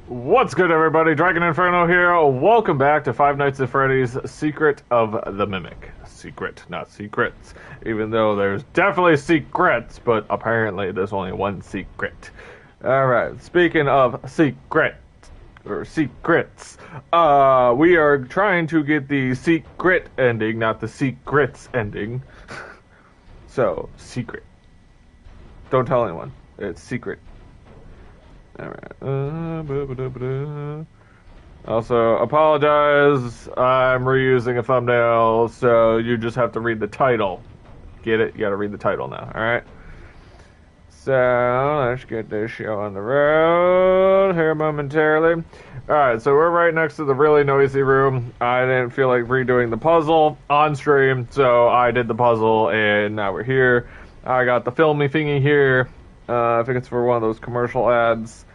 What's good, everybody? Dragon Inferno here. Welcome back to Five Nights at Freddy's Secret of the Mimic. Secret, not secrets. Even though there's definitely secrets, but apparently there's only one secret. Alright, speaking of secrets, we are trying to get the secret ending, not the secrets ending. So, secret. Don't tell anyone. It's secret. Alright. Also, apologize. I'm reusing a thumbnail, so you just have to read the title. Get it? You gotta read the title now, alright? So, let's get this show on the road here momentarily. Alright, so we're right next to the really noisy room. I didn't feel like redoing the puzzle on stream, so I did the puzzle, and now we're here. I got the filmy thingy here. I think it's for one of those commercial ads.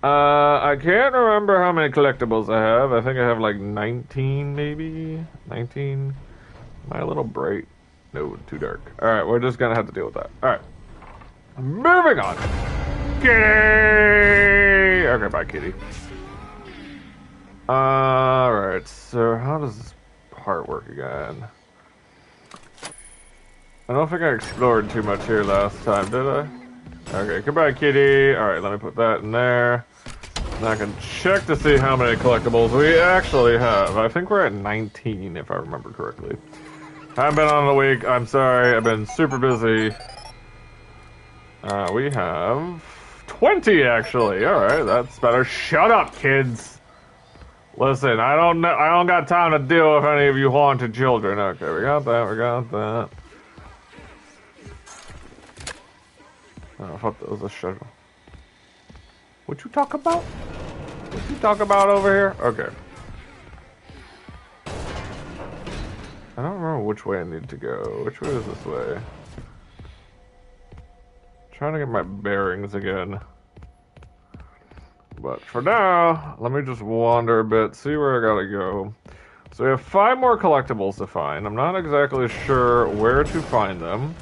I can't remember how many collectibles I have. I think I have like 19, maybe? 19? Am I a little bright? No, too dark. Alright, we're just gonna have to deal with that. Alright. Moving on. Kitty! Okay, bye, kitty. Alright, so how does this part work again? I don't think I explored too much here last time, did I? Okay, goodbye, kitty. Alright, let me put that in there. And I can check to see how many collectibles we actually have. I think we're at 19, if I remember correctly. Haven't been on in a week. I'm sorry. I've been super busy. We have 20, actually. Alright, that's better. Shut up, kids! Listen, I don't got time to deal with any of you haunted children. Okay, we got that. Oh, I thought that was a shuttle. What you talk about? What you talk about over here? Okay. I don't remember which way I need to go. Which way is this way? Trying to get my bearings again. But for now, let me just wander a bit, see where I gotta go. So we have 5 more collectibles to find. I'm not exactly sure where to find them.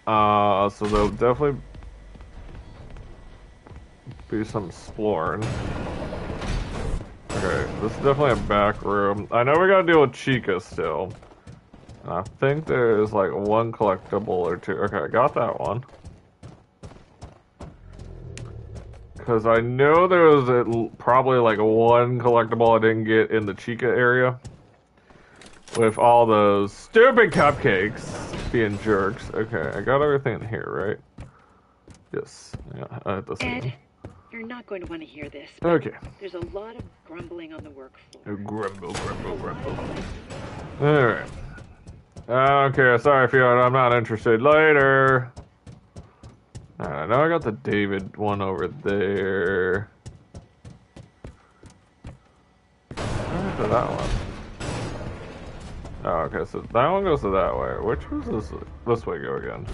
So there'll definitely be some exploring. Okay, this is definitely a back room. I know we gotta deal with Chica still. And I think there's like one collectible or two. Okay, I got that one. Because I know there was probably like one collectible I didn't get in the Chica area. With all those stupid cupcakes being jerks. Okay, I got everything in here, right? Yes. Yeah, I have to see. Ed, you're not going to want to hear this. Okay. There's a lot of grumbling on the work floor. Grumble. Alright. Okay, sorry, Fiona, I'm not interested. Later. Alright, now I got the David one over there. Where to that one? Oh, okay, so that one goes to that way. Which was this way go again?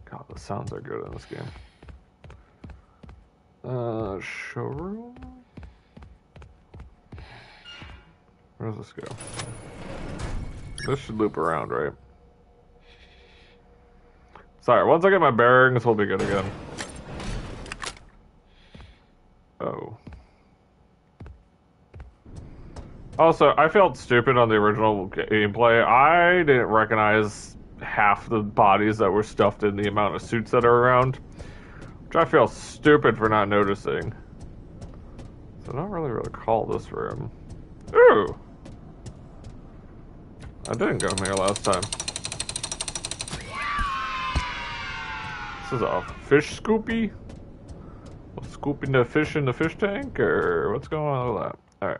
God, the sounds are good in this game. Showroom? Where does this go? This should loop around, right? Sorry, once I get my bearings, we'll be good again. Oh. Also, I felt stupid on the original gameplay. I didn't recognize half the bodies that were stuffed in the amount of suits that are around. Which I feel stupid for not noticing. So I don't really recall this room. Ooh! I didn't go in here last time. This is a fish scoopy? Scooping the fish in the fish tank, or what's going on with that? Alright.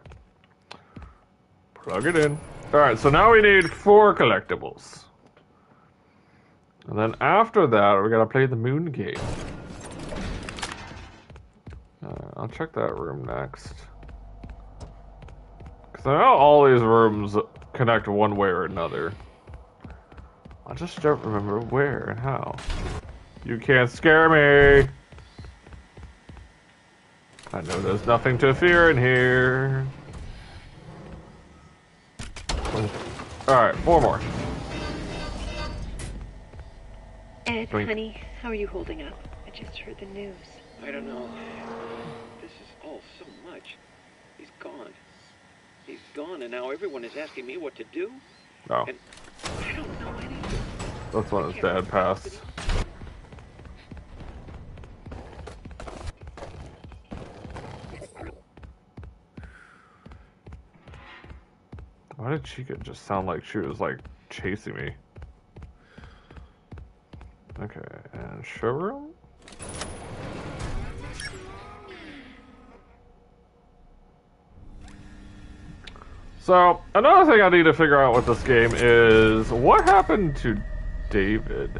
Plug it in. Alright, so now we need 4 collectibles. And then after that, we gotta play the moon game. I'll check that room next. Because I know all these rooms connect one way or another. I just don't remember where and how. You can't scare me! I know there's nothing to fear in here. Alright, 4 more. Ed, Blink. honey, how are you holding up? I just heard the news. I don't know. This is all so much. He's gone. He's gone, and now everyone is asking me what to do. Oh. And I don't know anything. That's when his dad passed. Why did Chica just sound like she was like chasing me? Okay, and showroom? So, another thing I need to figure out with this game is what happened to David?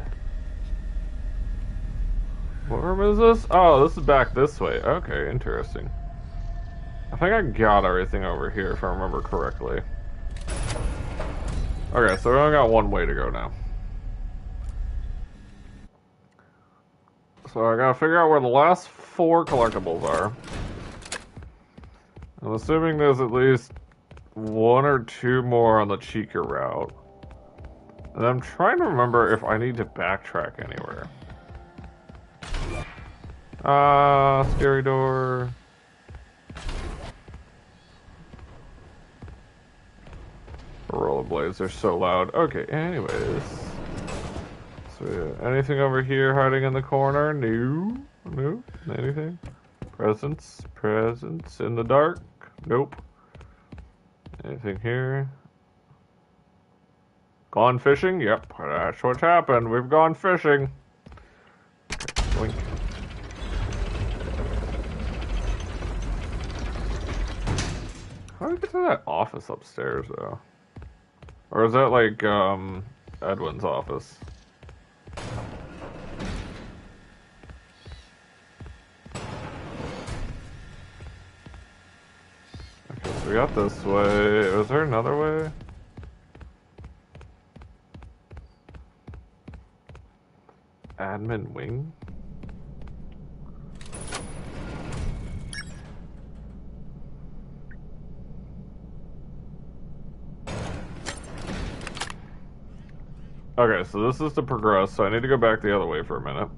What room is this? Oh, this is back this way. Okay, interesting. I think I got everything over here if I remember correctly. Okay, so we only got one way to go now. So I gotta figure out where the last 4 collectibles are. I'm assuming there's at least 1 or 2 more on the Chica route. And I'm trying to remember if I need to backtrack anywhere. Scary door. Rollerblades are so loud. Okay, anyways. So, anything over here hiding in the corner? No. No? Anything? Presents? Presents in the dark? Nope. Anything here? Gone fishing? Yep, that's what's happened. We've gone fishing. Okay, blink. How do I get to that office upstairs, though? Or is that like, Edwin's office? Okay, so we got this way. Was there another way? Admin wing? Okay, so this is to progress, so I need to go back the other way for a minute.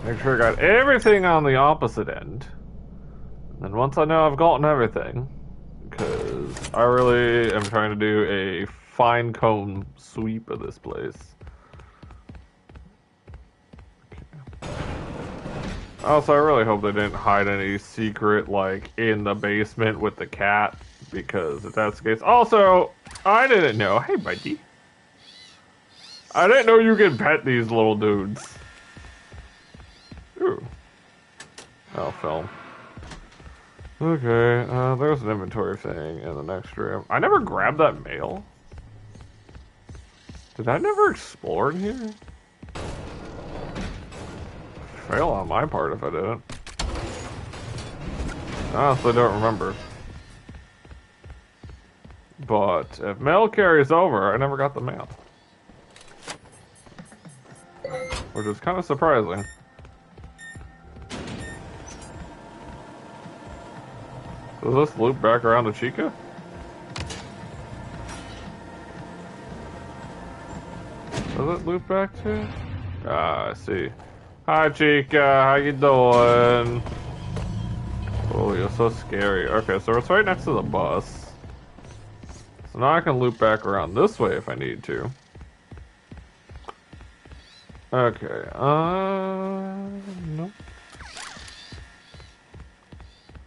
Make sure I got everything on the opposite end. And once I know I've gotten everything, because I really am trying to do a fine comb sweep of this place. Okay. Also, I really hope they didn't hide any secret, like, in the basement with the cat, because if that's the case. Also, I didn't know. Hey, buddy. I didn't know you could pet these little dudes. Ooh. Oh, film. Okay, there's an inventory thing in the next room. I never grabbed that mail. Did I never explore in here? Fail on my part if I didn't. I honestly don't remember. But if mail carries over, I never got the mail. Which is kind of surprising. Does this loop back around to Chica? Does it loop back to? Ah, I see. Hi, Chica. How you doing? Oh, you're so scary. Okay, so it's right next to the bus. So now I can loop back around this way if I need to. Okay, no.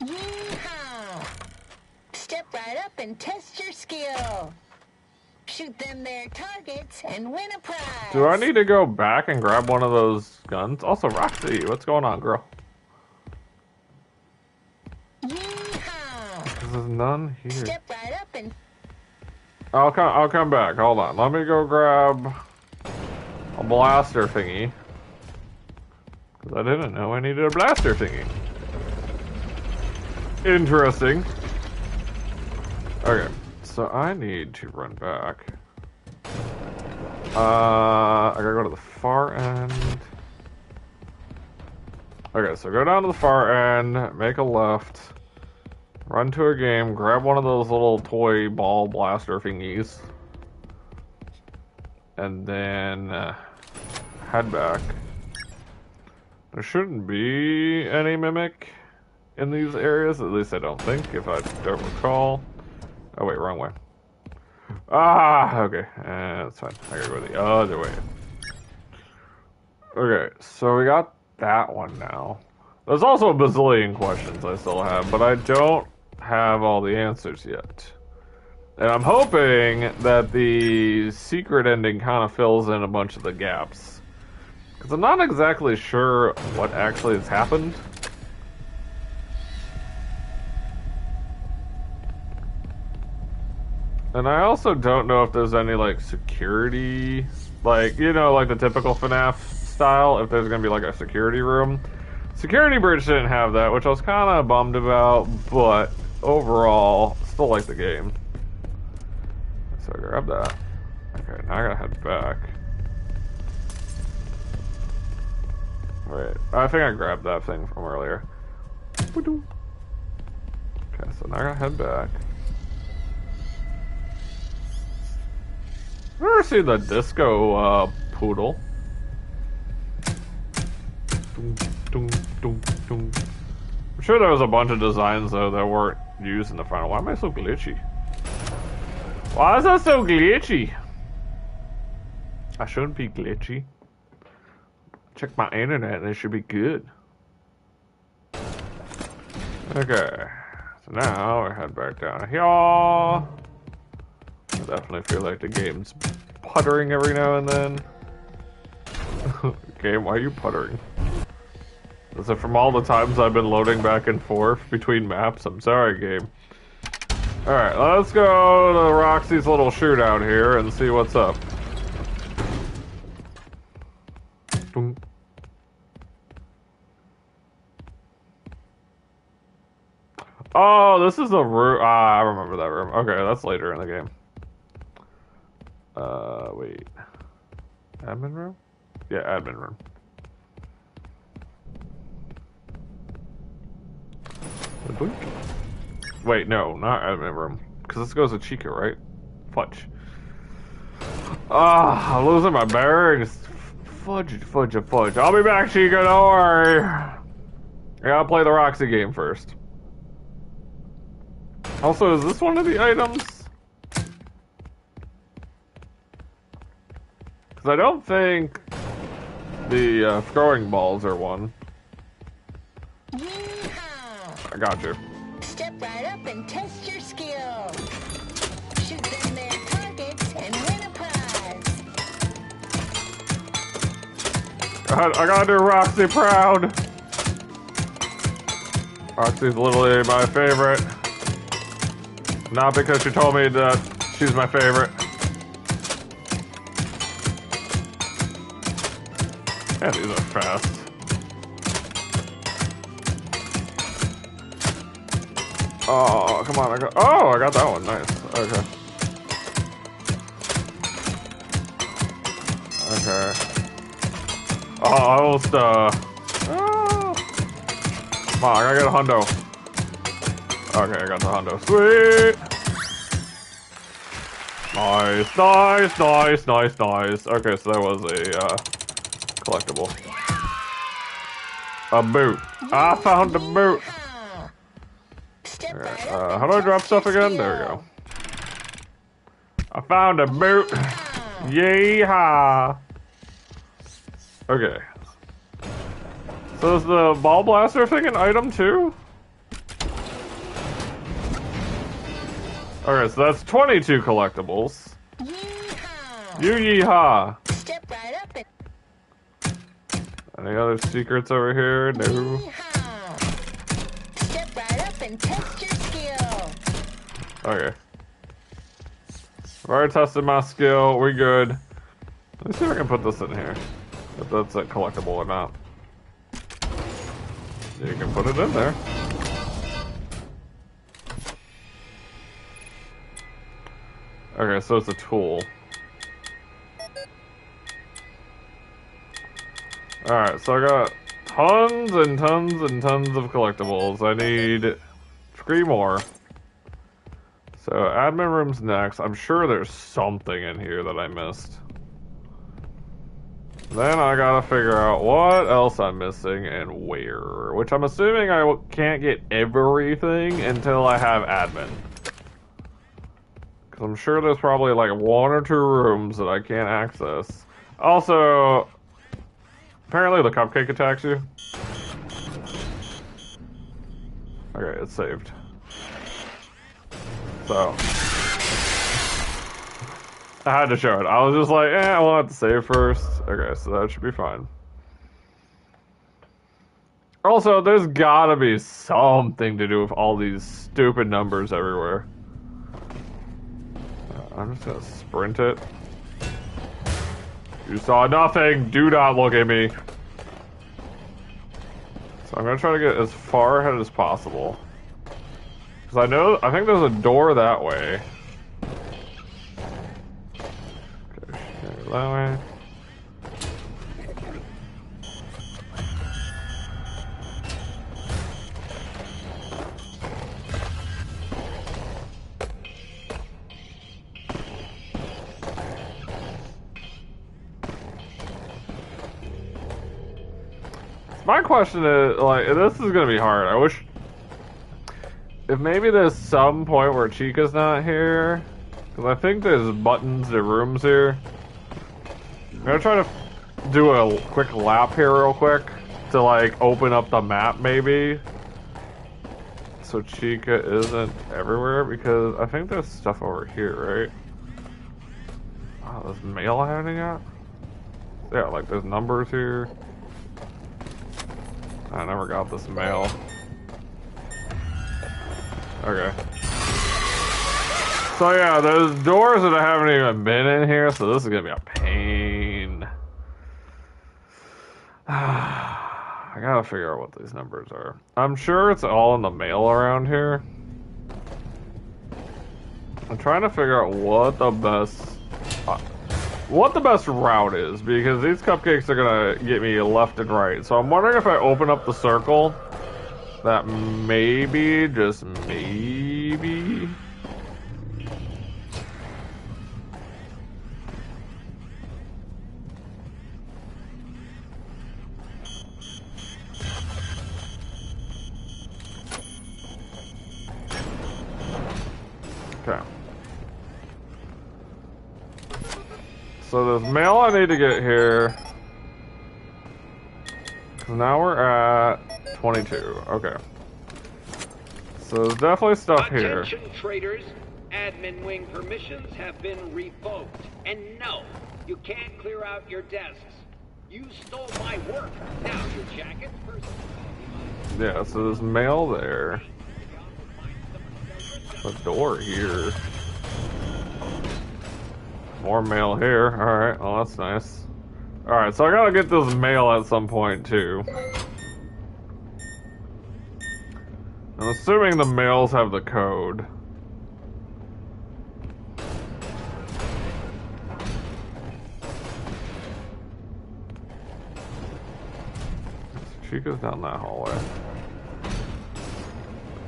Yeehaw! Step right up and test your skill. Shoot them there targets and win a prize. Do I need to go back and grab one of those guns? Also, Roxy, what's going on, girl? Yeehaw! There's none here. Step right up and... I'll come back. Hold on. Let me go grab a blaster thingy. Because I didn't know I needed a blaster thingy. Interesting. Okay, so I need to run back. I gotta go to the far end. Okay, so go down to the far end, make a left, run to a game, grab one of those little toy ball blaster thingies. And then head back. There shouldn't be any mimic in these areas, at least I don't think, if I don't recall. Oh wait, wrong way. Ah, okay, that's fine. I gotta go the other way. Okay, so we got that one now. There's also a bazillion questions I still have, but I don't have all the answers yet. And I'm hoping that the secret ending kind of fills in a bunch of the gaps. Because I'm not exactly sure what actually has happened. And I also don't know if there's any, like, security, like, you know, like the typical Fnaf style, if there's gonna be, like, a security room. Security Bridge didn't have that, which I was kind of bummed about, but overall, still like the game. So I grab that. Okay, now I gotta head back. Wait, I think I grabbed that thing from earlier. Okay, so now I gotta head back. I've never seen the disco poodle. I'm sure there was a bunch of designs though that weren't used in the final. Why am I so glitchy? Why is that so glitchy? I shouldn't be glitchy. Check my internet and it should be good. Okay, so now we head back down here. I definitely feel like the game's puttering every now and then. Game, why are you puttering? Is it from all the times I've been loading back and forth between maps? I'm sorry, game. Alright, let's go to Roxy's little shootout here and see what's up. Oh, this is the room. Ah, I remember that room. Okay, that's later in the game. Wait. Admin room? Yeah, admin room. Wait, no, not admin room. Because this goes to Chica, right? Fudge. Ah, I'm losing my bearings. Fudge. I'll be back, Chica, don't worry. I gotta play the Roxy game first. Also, is this one of the items? Because I don't think the throwing balls are one. Yeehaw! I got you. Step right up and test your skill. Shoot them their targets and win a prize. I gotta do Roxy proud. Roxy's literally my favorite. Not because she told me that she's my favorite. Yeah, these are fast. Oh, come on, I got that one, nice. Okay. Oh, I almost, Come on, I gotta get a hundo. Okay, I got the hundo. Sweet! Nice. Okay, so that was a, collectible. A boot. I found a boot! Okay, how do I drop stuff again? There we go. I found a boot! Yeehaw! Okay. So is the ball blaster thing an item too? Okay, so that's 22 collectibles. Yeehaw! You yeehaw! Step right up and Any other secrets over here? No. yeehaw! Step right up and test your skill. Okay. I've already tested my skill. We're good. Let's see if I can put this in here. If that's a collectible or not. You can put it in there. Okay, so it's a tool. Alright, so I got tons and tons and tons of collectibles. I need 3 more. So, admin room's next. I'm sure there's something in here that I missed. Then I gotta figure out what else I'm missing and where. Which I'm assuming I can't get everything until I have admin. Because I'm sure there's probably like 1 or 2 rooms that I can't access. Also, apparently the cupcake attacks you. Okay, it's saved. So, I had to show it. I was just like, I want to save first. Okay, so that should be fine. Also, there's gotta be something to do with all these stupid numbers everywhere. I'm just gonna sprint it. You saw nothing. Do not look at me. So I'm gonna try to get as far ahead as possible. Because I think there's a door that way. Okay, that way. My question is, like, this is gonna be hard. I wish... If maybe there's some point where Chica's not here... Because I think there's buttons to rooms here. I'm gonna try to do a quick lap here real quick. To, like, open up the map, maybe. So Chica isn't everywhere, because I think there's stuff over here, right? Oh, there's mail I haven't got? Yeah, like, there's numbers here. I never got this mail. Okay. So yeah, there's doors that I haven't even been in here, so this is gonna be a pain. I gotta figure out what these numbers are. I'm sure it's all in the mail around here. I'm trying to figure out what the best route is, because these cupcakes are gonna get me left and right. So I'm wondering if I open up the circle, that maybe, just maybe... Okay. So there's mail I need to get here. Now we're at 22. Okay. So there's definitely stuff here. Attention traders, admin wing permissions have been revoked. And no, you can't clear out your desks. You stole my work. Now your jackets, yeah, so there's mail there. A door here. More mail here. Alright, well that's nice. Alright, so I gotta get this mail at some point too. I'm assuming the mails have the code. Chica's down that hallway.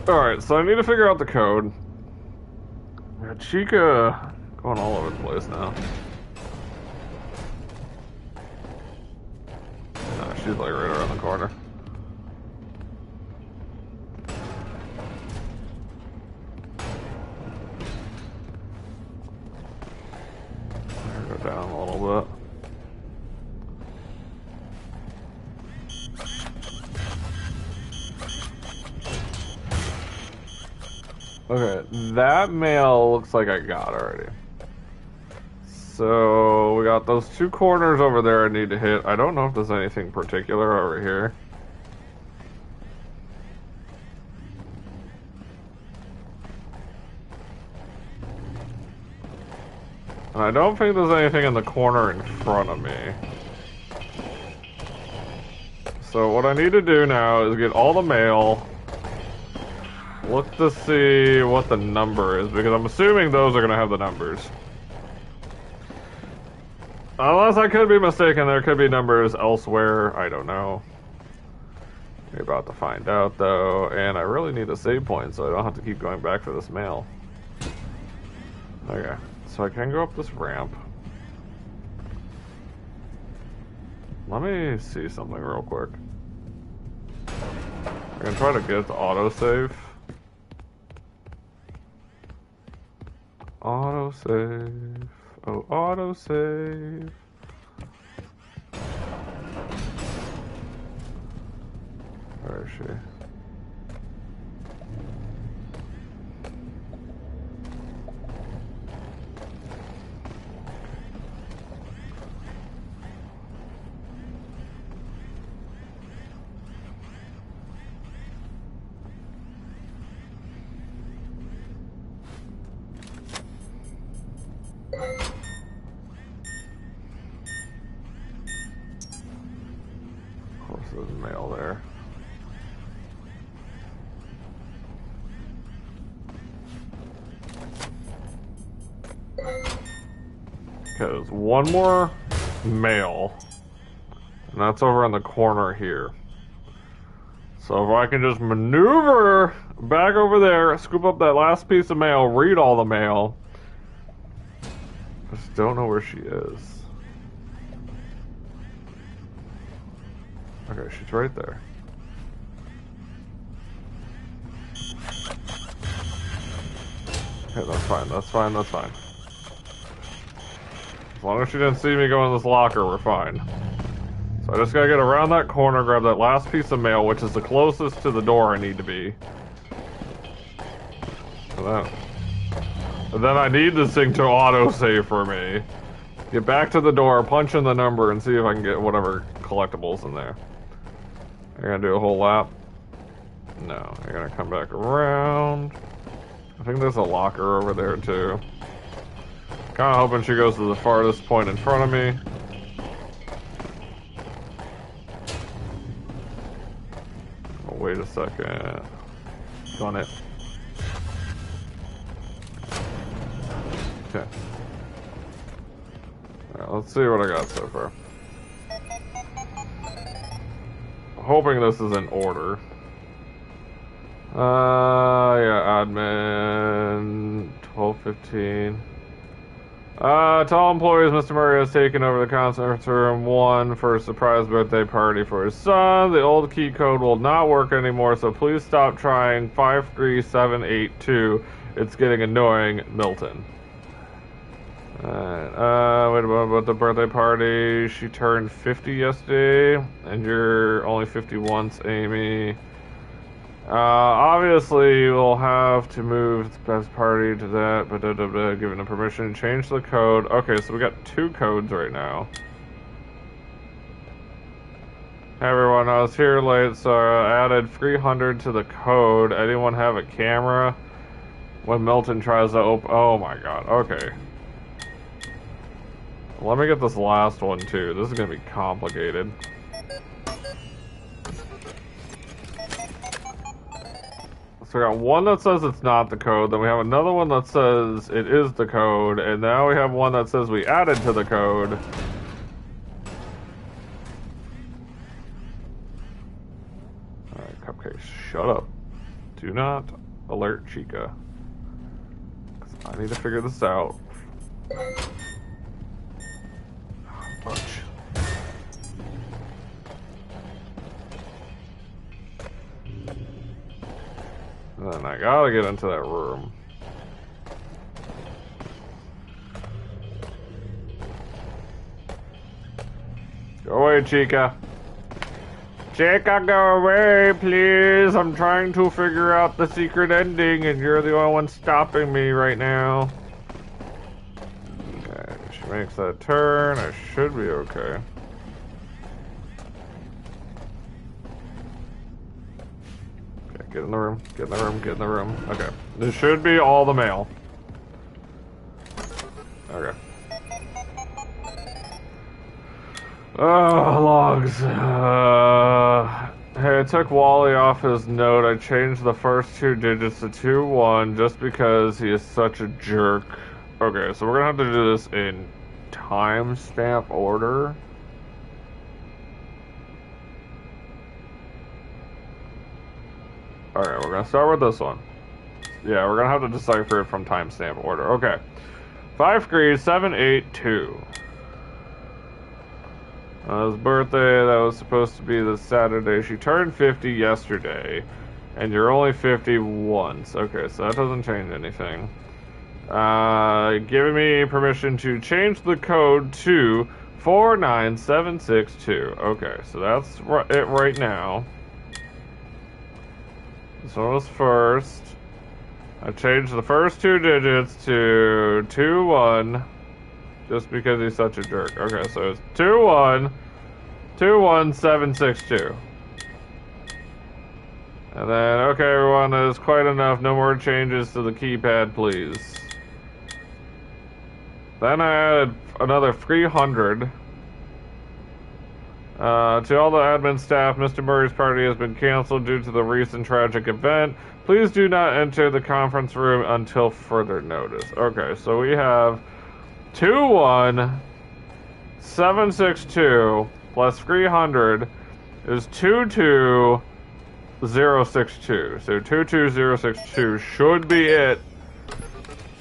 Alright, so I need to figure out the code. Yeah, Chica going all over the place now. No, she's like right around the corner. Go down a little bit. Okay, that mail looks like I got already. So, we got those 2 corners over there I need to hit. I don't know if there's anything particular over here. And I don't think there's anything in the corner in front of me. So what I need to do now is get all the mail. Look to see what the number is, because I'm assuming those are going to have the numbers. Unless I could be mistaken, there could be numbers elsewhere. I don't know. We're about to find out, though. And I really need a save point, so I don't have to keep going back for this mail. Okay, so I can go up this ramp. Let me see something real quick. I'm gonna try to get the autosave. Autosave. Oh, autosave. Where is she? Of course, there's mail there. Okay, there's one more mail, and that's over in the corner here. So if I can just maneuver back over there, scoop up that last piece of mail, read all the mail. I just don't know where she is. Okay, she's right there. Okay, that's fine, that's fine, that's fine. As long as she didn't see me go in this locker, we're fine. So I just gotta get around that corner, grab that last piece of mail, which is the closest to the door I need to be. And then I need this thing to autosave for me. Get back to the door, punch in the number, and see if I can get whatever collectibles in there. I'm gonna do a whole lap. No, I'm gonna come back around. I think there's a locker over there too. Kinda hoping she goes to the farthest point in front of me. Oh, wait a second. Done it. Okay. Alright, let's see what I got so far. Hoping this is in order. Yeah, admin 12:15. To all employees, Mr. Murray has taken over the conference room 1 for a surprise birthday party for his son. The old key code will not work anymore, so please stop trying 53782. It's getting annoying, Milton. Alright, wait about the birthday party. She turned 50 yesterday, and you're only 50 once, Amy. Obviously, we'll have to move the best party to that, but given the permission, change the code. Okay, so we got 2 codes right now. Hey everyone, I was here late, so I added 300 to the code. Anyone have a camera? When Milton tries to open... Oh my god, okay. Let me get this last one too. This is gonna be complicated. So we got one that says it's not the code, then we have another one that says it is the code, and now we have one that says we added to the code. Alright, Cupcake, shut up. Do not alert Chica. 'Cause I need to figure this out. Bunch. Then I gotta get into that room. Go away, Chica. Chica, go away, please. I'm trying to figure out the secret ending, and you're the only one stopping me right now. Okay, she makes that turn. I should be okay. Get in the room, get in the room, get in the room. Okay. This should be all the mail. Okay. Logs. Hey, I took Wally off his note. I changed the first 2 digits to 2-1 just because he is such a jerk. Okay, so we're gonna have to do this in timestamp order. Alright, we're gonna start with this one. Yeah, we're gonna have to decipher it from timestamp order. Okay. 53782. His birthday, that was supposed to be this Saturday. She turned 50 yesterday. And you're only 50 once. Okay, so that doesn't change anything. Giving me permission to change the code to 49762. Okay, so that's it right now. This one was first. I changed the first two digits to 21 just because he's such a jerk. Okay, so it's 2121762. And then, okay, everyone, that is quite enough. No more changes to the keypad, please. Then I added another 300. To all the admin staff, Mr. Murray's party has been canceled due to the recent tragic event. Please do not enter the conference room until further notice. Okay, so we have 21762 plus 300 is 22062. So 22062 should be it,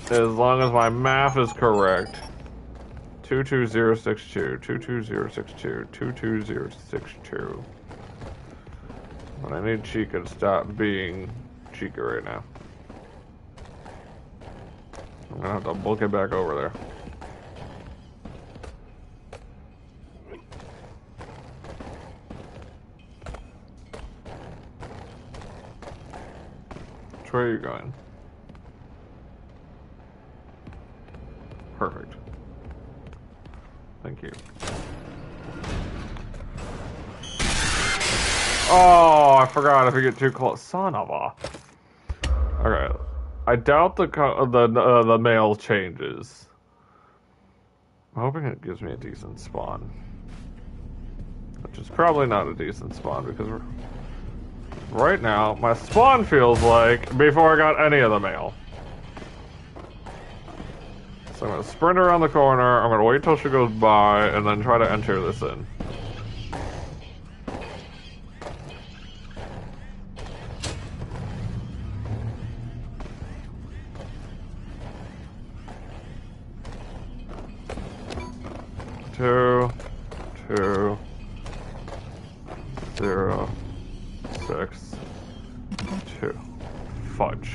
as long as my math is correct. 22062, 22062, 22062. But I need Chica to stop being Chica right now. I'm gonna have to book it back over there. Which way are you going? Perfect. Thank you. Oh, I forgot if you get too close. Son of a. Okay. I doubt the mail changes. I'm hoping it gives me a decent spawn. Which is probably not a decent spawn because right now my spawn feels like before I got any of the mail. So I'm going to sprint around the corner, I'm going to wait till she goes by, and then try to enter this in. Two, 0, 6, 2. Fudge.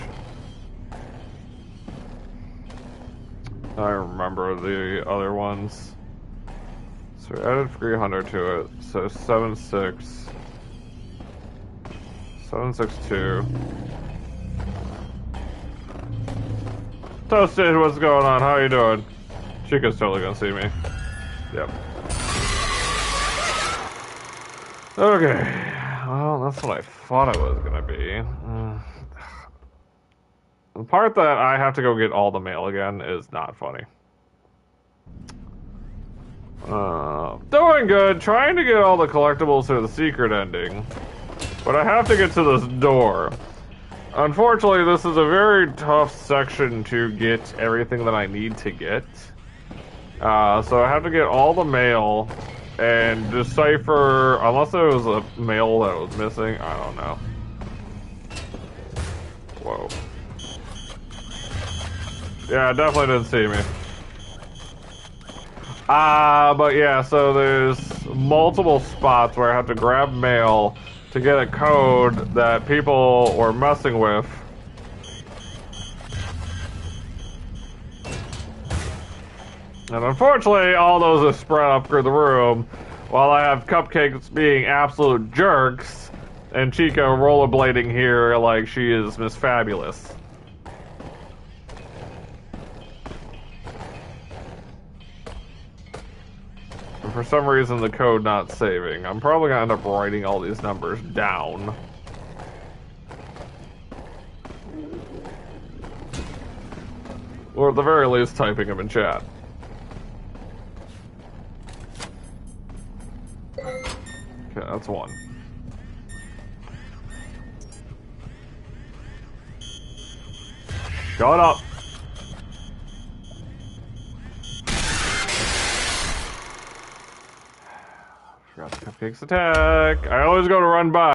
I remember the other ones. So we added 300 to it. So 762. Toasted, what's going on? How you doing? Chica's totally gonna see me. Yep. Okay. Well, that's what I thought it was gonna be. The part that I have to go get all the mail again is not funny. Doing good. Trying to get all the collectibles to the secret ending. But I have to get to this door. Unfortunately, this is a very tough section to get everything that I need to get. So I have to get all the mail and decipher, unless there was a mail that was missing, I don't know. Whoa. Yeah, definitely didn't see me. But yeah, so there's multiple spots where I have to grab mail to get a code that people were messing with. And unfortunately, all those are spread up through the room, while I have Cupcakes being absolute jerks, and Chica rollerblading here like she is Miss Fabulous. And for some reason, the code not saving. I'm probably gonna end up writing all these numbers down. Or at the very least, typing them in chat. Okay, that's one. Shut up! Forgot the Cupcakes attack. I always go to run by.